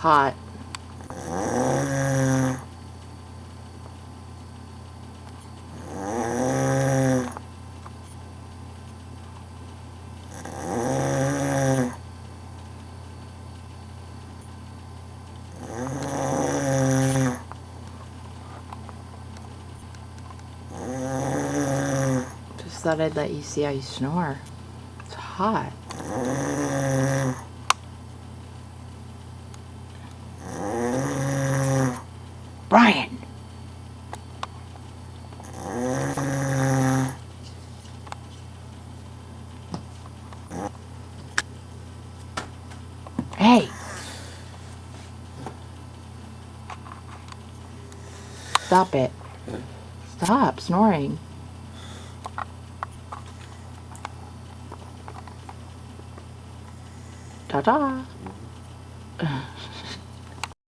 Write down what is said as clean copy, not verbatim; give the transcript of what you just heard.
hot. Just thought I'd let you see how you snore. It's hot. Brian! Hey! Stop it. Stop snoring. Ta-da!